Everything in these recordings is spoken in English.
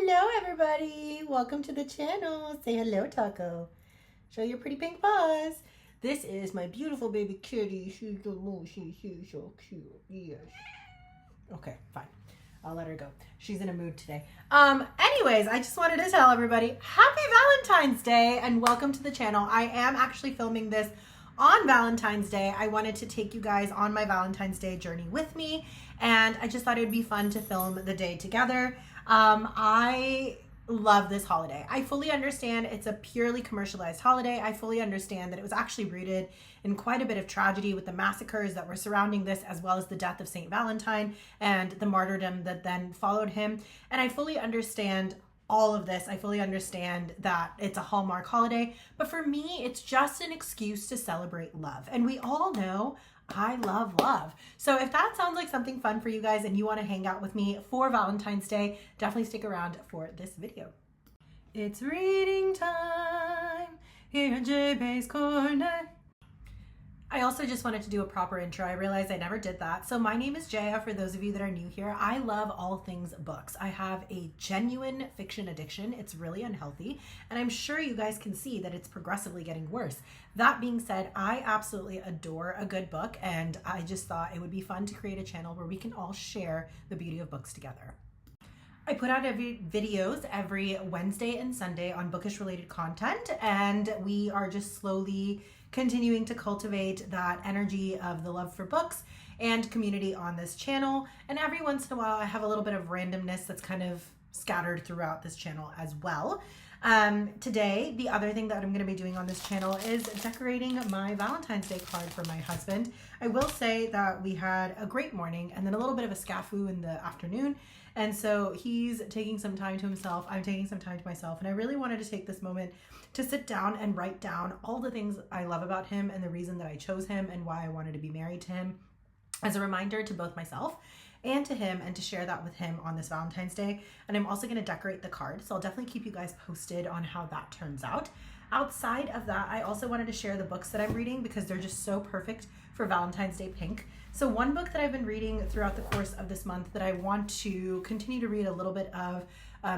Hello everybody, welcome to the channel. Say hello, Taco. Show your pretty pink paws. This is my beautiful baby kitty. She's so cute. Yes. Okay, fine. I'll let her go. She's in a mood today. Anyways, I just wanted to tell everybody happy Valentine's Day and welcome to the channel. I am actually filming this on Valentine's Day. I wanted to take you guys on my Valentine's Day journey with me, and I just thought it would be fun to film the day together. I love this holiday. I fully understand it's a purely commercialized holiday. I fully understand that it was actually rooted in quite a bit of tragedy with the massacres that were surrounding this, as well as the death of Saint Valentine and the martyrdom that then followed him. And I fully understand all of this. I fully understand that it's a Hallmark holiday, but for me, it's just an excuse to celebrate love. And we all know I love love. So if that sounds like something fun for you guys and you want to hang out with me for Valentine's Day, definitely stick around for this video. It's reading time here at J-Bay's Corner. I also just wanted to do a proper intro. I realized I never did that. So my name is Jaya, for those of you that are new here. I love all things books. I have a genuine fiction addiction. It's really unhealthy, and I'm sure you guys can see that it's progressively getting worse. That being said, I absolutely adore a good book, and I just thought it would be fun to create a channel where we can all share the beauty of books together. I put out videos every Wednesday and Sunday on bookish related content, and we are just slowly continuing to cultivate that energy of the love for books and community on this channel. And every once in a while I have a little bit of randomness that's kind of scattered throughout this channel as well. Today, the other thing that I'm going to be doing on this channel is decorating my Valentine's Day card for my husband. I will say that we had a great morning and then a little bit of a snafu in the afternoon. And so he's taking some time to himself. I'm taking some time to myself. And I really wanted to take this moment to sit down and write down all the things I love about him and the reason that I chose him and why I wanted to be married to him, as a reminder to both myself and to him, and to share that with him on this Valentine's Day. And I'm also going to decorate the card, so I'll definitely keep you guys posted on how that turns out. Outside of that, I also wanted to share the books that I'm reading because they're just so perfect for Valentine's Day pink. So one book that I've been reading throughout the course of this month that I want to continue to read a little bit of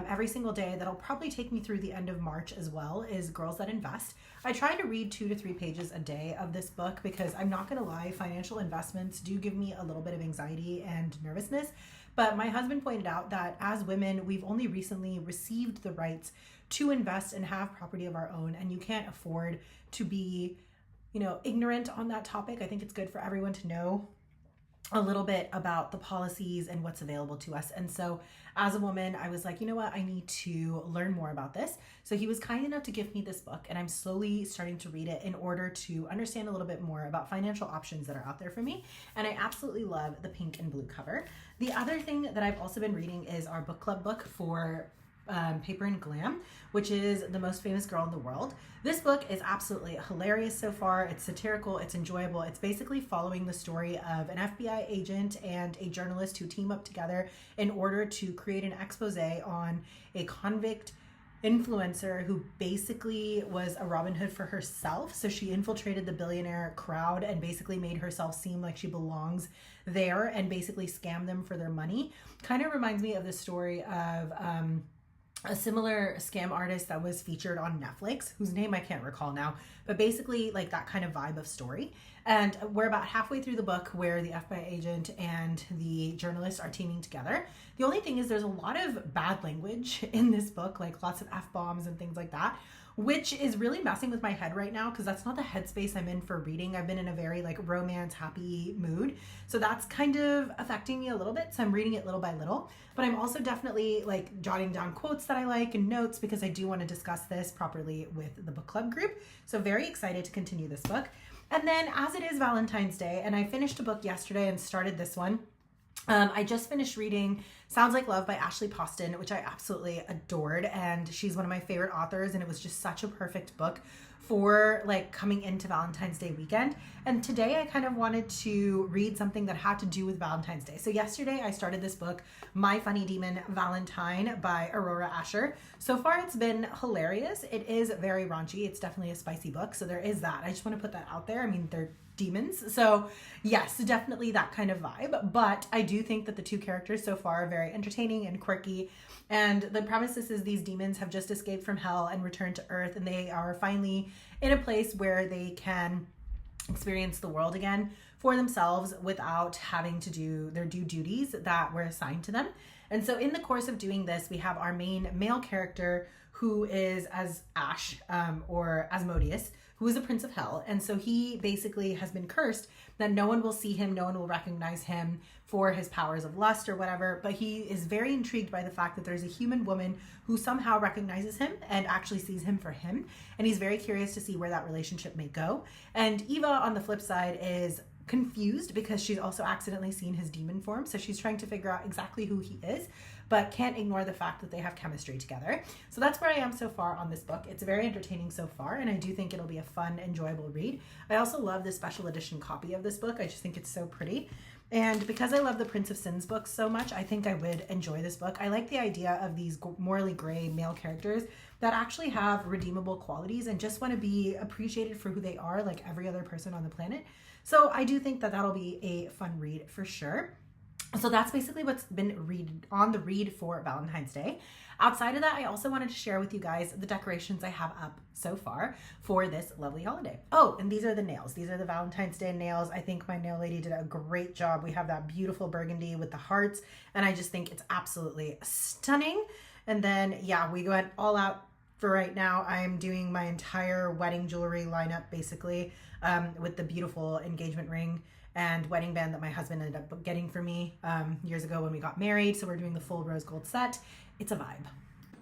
every single day, that'll probably take me through the end of March as well, is Girls That Invest. I try to read 2 to 3 pages a day of this book because I'm not going to lie, financial investments do give me a little bit of anxiety and nervousness. But my husband pointed out that as women, we've only recently received the rights to invest and have property of our own, and you can't afford to be, ignorant on that topic. I think it's good for everyone to know a little bit about the policies and what's available to us. And so as a woman, I was like, you know what, I need to learn more about this. So he was kind enough to give me this book, and I'm slowly starting to read it in order to understand a little bit more about financial options that are out there for me. And I absolutely love the pink and blue cover. The other thing that I've also been reading is our book club book for Paper and Glam, which is The Most Famous Girl in the World. This book is absolutely hilarious so far. It's satirical, it's enjoyable. It's basically following the story of an FBI agent and a journalist who team up together in order to create an expose on a convict influencer who basically was a Robin Hood for herself. So she infiltrated the billionaire crowd and basically made herself seem like she belongs there and basically scammed them for their money. Kind of reminds me of the story of a similar scam artist that was featured on Netflix, whose name I can't recall now, but basically like that kind of vibe of story. And we're about halfway through the book where the FBI agent and the journalist are teaming together. The only thing is there's a lot of bad language in this book, like lots of F-bombs and things like that, which is really messing with my head right now because that's not the headspace I'm in for reading. I've been in a very romance happy mood. So that's kind of affecting me a little bit. So I'm reading it little by little, but I'm also definitely jotting down quotes that I like and notes because I do want to discuss this properly with the book club group. So very excited to continue this book. And then as it is Valentine's Day, and I finished a book yesterday and started this one. I just finished reading Sounds Like Love by Ashley Poston, which I absolutely adored, and she's one of my favorite authors, and it was just such a perfect book for coming into Valentine's Day weekend. And today I kind of wanted to read something that had to do with Valentine's Day. So yesterday I started this book, My Funny Demon Valentine by Aurora Asher. So far it's been hilarious. It is very raunchy. It's definitely a spicy book, so there is that. I just want to put that out there. I mean, they're demons. So yes, definitely that kind of vibe. But I do think that the two characters so far are very entertaining and quirky. And the premise is these demons have just escaped from hell and returned to earth, and they are finally in a place where they can experience the world again for themselves without having to do their due duties that were assigned to them. And so in the course of doing this, we have our main male character who is as Ash, or Asmodeus, who is a prince of hell. And so he basically has been cursed that no one will see him, no one will recognize him for his powers of lust or whatever. But he is very intrigued by the fact that there's a human woman who somehow recognizes him and actually sees him for him. And he's very curious to see where that relationship may go. And Eva, on the flip side, is confused because she's also accidentally seen his demon form. So she's trying to figure out exactly who he is, but can't ignore the fact that they have chemistry together. So that's where I am so far on this book. It's very entertaining so far, and I do think it'll be a fun, enjoyable read. I also love the special edition copy of this book. I just think it's so pretty. And because I love the Prince of Sins books so much, I think I would enjoy this book. I like the idea of these morally gray male characters that actually have redeemable qualities and just want to be appreciated for who they are, like every other person on the planet. So I do think that that'll be a fun read for sure. So that's basically what's been on the read for Valentine's Day. Outside of that, I also wanted to share with you guys the decorations I have up so far for this lovely holiday. Oh, and these are the nails. These are the Valentine's Day nails. I think my nail lady did a great job. We have that beautiful burgundy with the hearts, and I just think it's absolutely stunning. And then, yeah, we went all out for right now. I'm doing my entire wedding jewelry lineup basically, with the beautiful engagement ring and wedding band that my husband ended up getting for me years ago when we got married. So we're doing the full rose gold set. It's a vibe.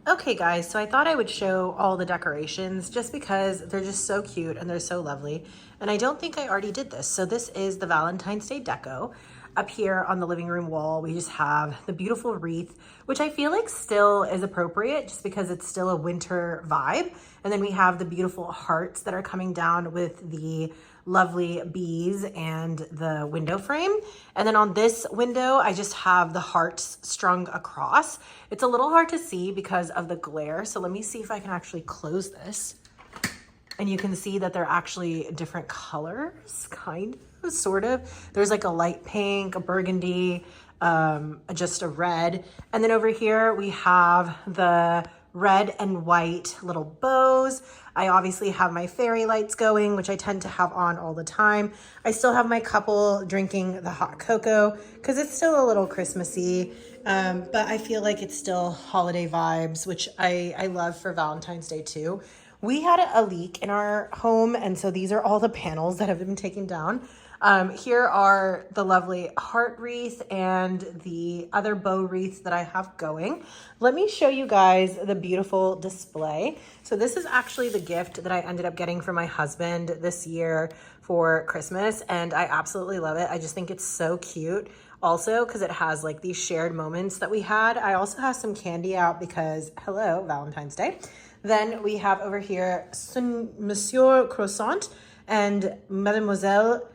Okay guys, so I thought I would show all the decorations just because they're just so cute and they're so lovely. And I don't think I already did this. So this is the Valentine's Day deco. Up here on the living room wall, we just have the beautiful wreath, which I feel like still is appropriate just because it's still a winter vibe. And then we have the beautiful hearts that are coming down with the lovely bees and the window frame. And then on this window, I just have the hearts strung across. It's a little hard to see because of the glare. So let me see if I can actually close this. And you can see that they're actually different colors, kind of, sort of. There's like a light pink, a burgundy, just a red. And then over here we have the red and white little bows. I obviously have my fairy lights going, which I tend to have on all the time. I still have my couple drinking the hot cocoa because it's still a little Christmassy, but I feel like it's still holiday vibes, which I love for Valentine's Day too. We had a leak in our home, and so these are all the panels that have been taken down. Here are the lovely heart wreath and the other bow wreaths that I have going. Let me show you guys the beautiful display. So this is actually the gift that I ended up getting for my husband this year for Christmas, and I absolutely love it. I just think it's so cute. Also, because it has like these shared moments that we had. I also have some candy out because, hello, Valentine's Day. Then we have over here Monsieur Croissant and Mademoiselle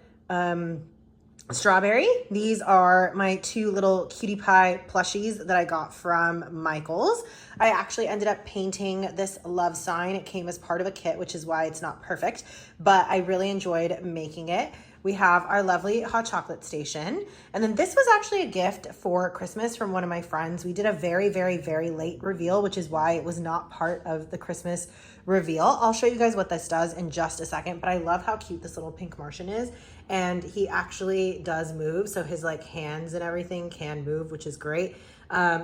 Strawberry. These are my two little cutie pie plushies that I got from Michael's. I actually ended up painting this love sign. It came as part of a kit, which is why it's not perfect, but I really enjoyed making it. We have our lovely hot chocolate station. And then this was actually a gift for Christmas from one of my friends. We did a very, very, very late reveal, which is why it was not part of the Christmas reveal. I'll show you guys what this does in just a second, but I love how cute this little pink Martian is. And he actually does move. So his like hands and everything can move, which is great.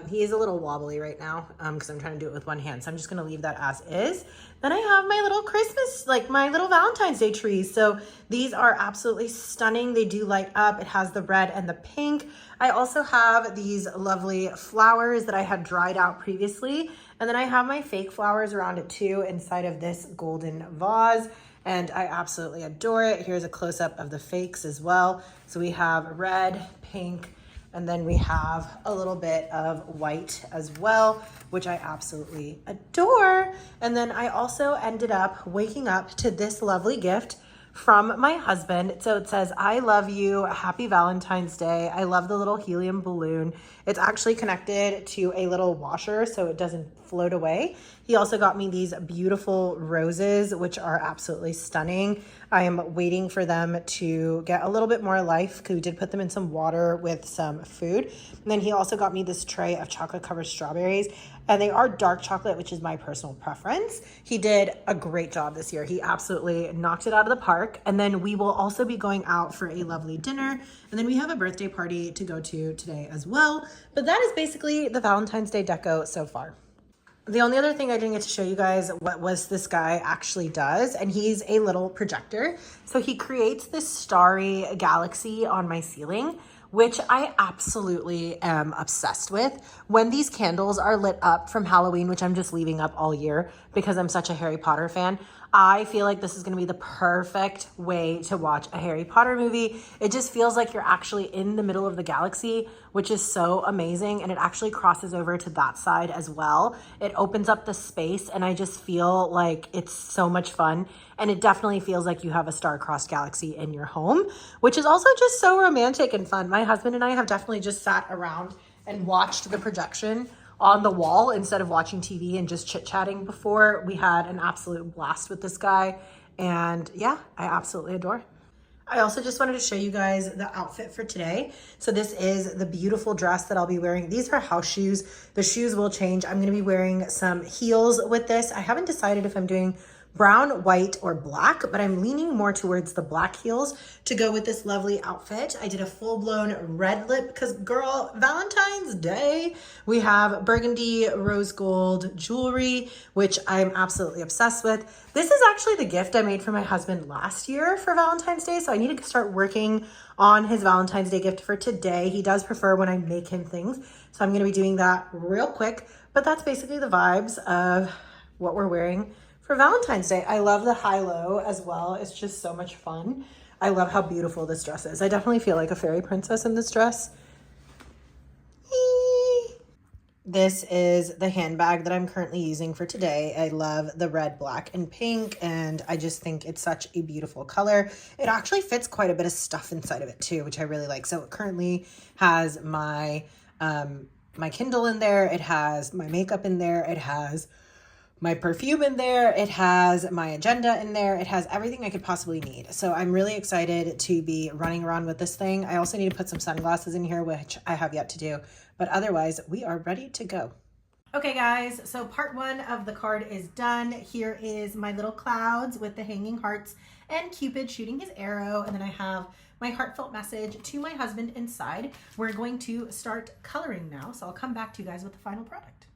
He is a little wobbly right now because I'm trying to do it with one hand. So I'm just going to leave that as is. Then I have my little Christmas, like my little Valentine's Day trees. So these are absolutely stunning. They do light up. It has the red and the pink. I also have these lovely flowers that I had dried out previously. And then I have my fake flowers around it too inside of this golden vase. And I absolutely adore it. Here's a close-up of the fakes as well. So we have red, pink, and then we have a little bit of white as well, which I absolutely adore. And then I also ended up waking up to this lovely gift from my husband. So it says, I love you, happy Valentine's Day. I love the little helium balloon. It's actually connected to a little washer so it doesn't float away. He also got me these beautiful roses, which are absolutely stunning. I am waiting for them to get a little bit more life because we did put them in some water with some food. And then he also got me this tray of chocolate covered strawberries, and they are dark chocolate, which is my personal preference. He did a great job this year. He absolutely knocked it out of the park. And then we will also be going out for a lovely dinner. And then we have a birthday party to go to today as well. But that is basically the Valentine's Day deco so far. The only other thing I didn't get to show you guys what was this guy actually does, and he's a little projector. So he creates this starry galaxy on my ceiling, which I absolutely am obsessed with. When these candles are lit up from Halloween, which I'm just leaving up all year because I'm such a Harry Potter fan, I feel like this is gonna be the perfect way to watch a Harry Potter movie. It just feels like you're actually in the middle of the galaxy, which is so amazing. And it actually crosses over to that side as well. It opens up the space and I just feel like it's so much fun. And it definitely feels like you have a star-crossed galaxy in your home, which is also just so romantic and fun. My husband and I have definitely just sat around and watched the projection on the wall instead of watching TV and just chit-chatting before. We had an absolute blast with this guy. And yeah, I absolutely adore. I also just wanted to show you guys the outfit for today. So this is the beautiful dress that I'll be wearing. These are house shoes. The shoes will change. I'm gonna be wearing some heels with this. I haven't decided if I'm doing brown, white, or black, but I'm leaning more towards the black heels to go with this lovely outfit. I did a full-blown red lip because, girl, Valentine's Day. We have burgundy rose gold jewelry, which I'm absolutely obsessed with. This is actually the gift I made for my husband last year for Valentine's Day, so I need to start working on his Valentine's Day gift for today. He does prefer when I make him things, so I'm gonna be doing that real quick, but that's basically the vibes of what we're wearing for Valentine's Day. I love the high-low as well. It's just so much fun. I love how beautiful this dress is. I definitely feel like a fairy princess in this dress. This is the handbag that I'm currently using for today. I love the red, black, and pink, and I just think it's such a beautiful color. It actually fits quite a bit of stuff inside of it too, which I really like. So it currently has my my Kindle in there. It has my makeup in there. It has my perfume in there. It has my agenda in there. It has everything I could possibly need. So I'm really excited to be running around with this thing. I also need to put some sunglasses in here, which I have yet to do, but otherwise we are ready to go. Okay guys, so part one of the card is done. Here is my little clouds with the hanging hearts and Cupid shooting his arrow. And then I have my heartfelt message to my husband inside. We're going to start coloring now. So I'll come back to you guys with the final product.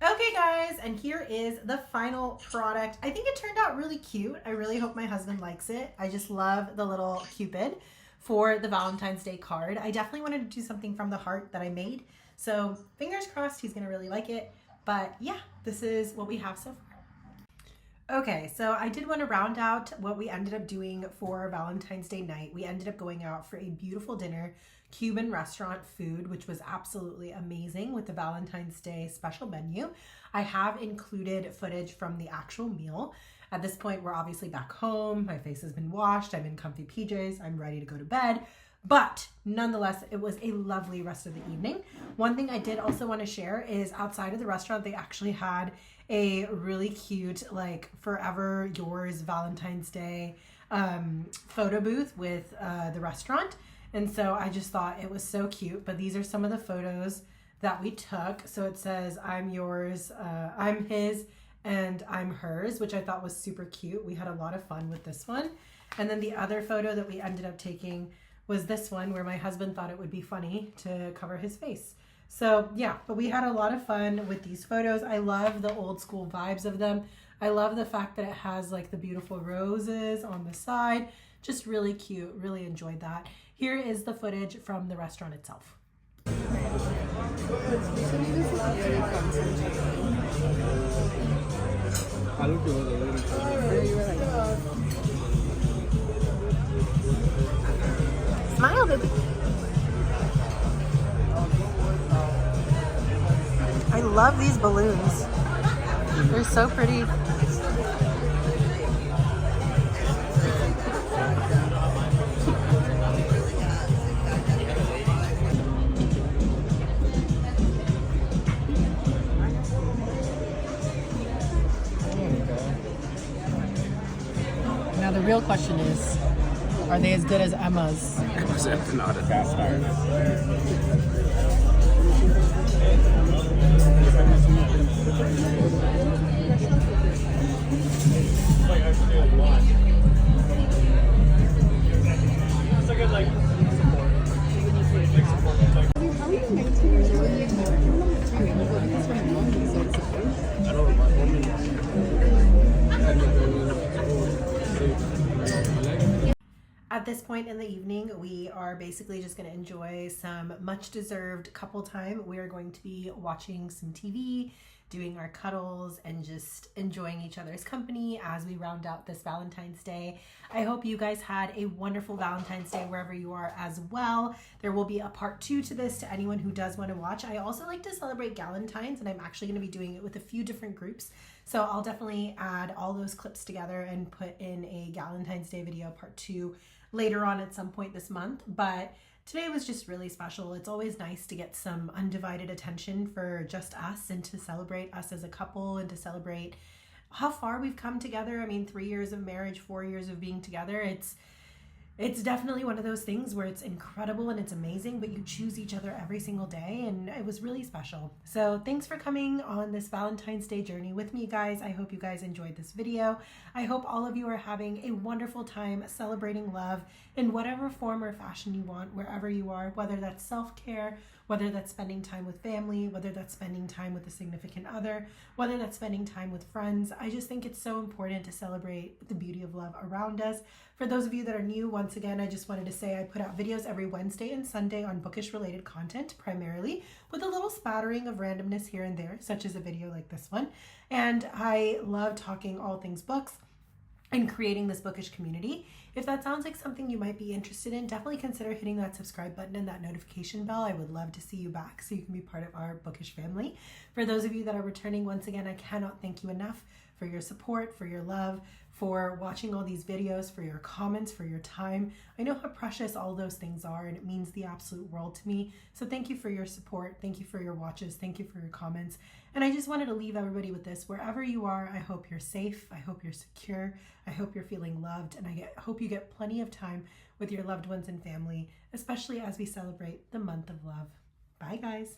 Okay guys, and here is the final product. I think it turned out really cute. I really hope my husband likes it. I just love the little Cupid for the Valentine's Day card. I definitely wanted to do something from the heart that I made. So fingers crossed he's gonna really like it. But yeah, this is what we have so far. Okay, so I did want to round out what we ended up doing for Valentine's Day night. We ended up going out for a beautiful dinner, Cuban restaurant food, which was absolutely amazing with the Valentine's Day special menu. I have included footage from the actual meal. At this point, we're obviously back home. My face has been washed. I'm in comfy PJs. I'm ready to go to bed. But nonetheless, it was a lovely rest of the evening. One thing I did also want to share is outside of the restaurant, they actually had a really cute, like, Forever Yours Valentine's Day photo booth with the restaurant. And so I just thought it was so cute. But these are some of the photos that we took. So it says, I'm yours, I'm his, and I'm hers, which I thought was super cute. We had a lot of fun with this one. And then the other photo that we ended up taking was this one where my husband thought it would be funny to cover his face. So yeah, but we had a lot of fun with these photos. I love the old school vibes of them. I love the fact that it has like the beautiful roses on the side. Just really cute, really enjoyed that. Here is the footage from the restaurant itself. Smile, baby. I love these balloons. They're so pretty. real question is, are they as good as Emma's? Emma's empanada cast iron. At this point in the evening, we are basically just going to enjoy some much deserved couple time. We are going to be watching some TV, doing our cuddles, and just enjoying each other's company as we round out this Valentine's Day. I hope you guys had a wonderful Valentine's Day wherever you are as well. There will be a part 2 to this to anyone who does want to watch. I also like to celebrate Galentine's, and I'm actually going to be doing it with a few different groups. So I'll definitely add all those clips together and put in a Galentine's Day video part 2 later on at some point this month. But today was just really special. It's always nice to get some undivided attention for just us and to celebrate us as a couple and to celebrate how far we've come together. I mean, 3 years of marriage, 4 years of being together. It's definitely one of those things where it's incredible and it's amazing, but you choose each other every single day, and it was really special. So thanks for coming on this Valentine's Day journey with me, guys. I hope you guys enjoyed this video. I hope all of you are having a wonderful time celebrating love in whatever form or fashion you want, wherever you are, whether that's self-care, whether that's spending time with family, whether that's spending time with a significant other, whether that's spending time with friends. I just think it's so important to celebrate the beauty of love around us. For those of you that are new, once again, I just wanted to say I put out videos every Wednesday and Sunday on bookish related content primarily, with a little spattering of randomness here and there, such as a video like this one. And I love talking all things books and creating this bookish community. If that sounds like something you might be interested in, definitely consider hitting that subscribe button and that notification bell. I would love to see you back so you can be part of our bookish family. For those of you that are returning, once again, I cannot thank you enough for your support, for your love, for watching all these videos, for your comments, for your time. I know how precious all those things are, and it means the absolute world to me. So thank you for your support. Thank you for your watches. Thank you for your comments. And I just wanted to leave everybody with this. Wherever you are, I hope you're safe. I hope you're secure. I hope you're feeling loved. And I hope you get plenty of time with your loved ones and family, especially as we celebrate the month of love. Bye, guys.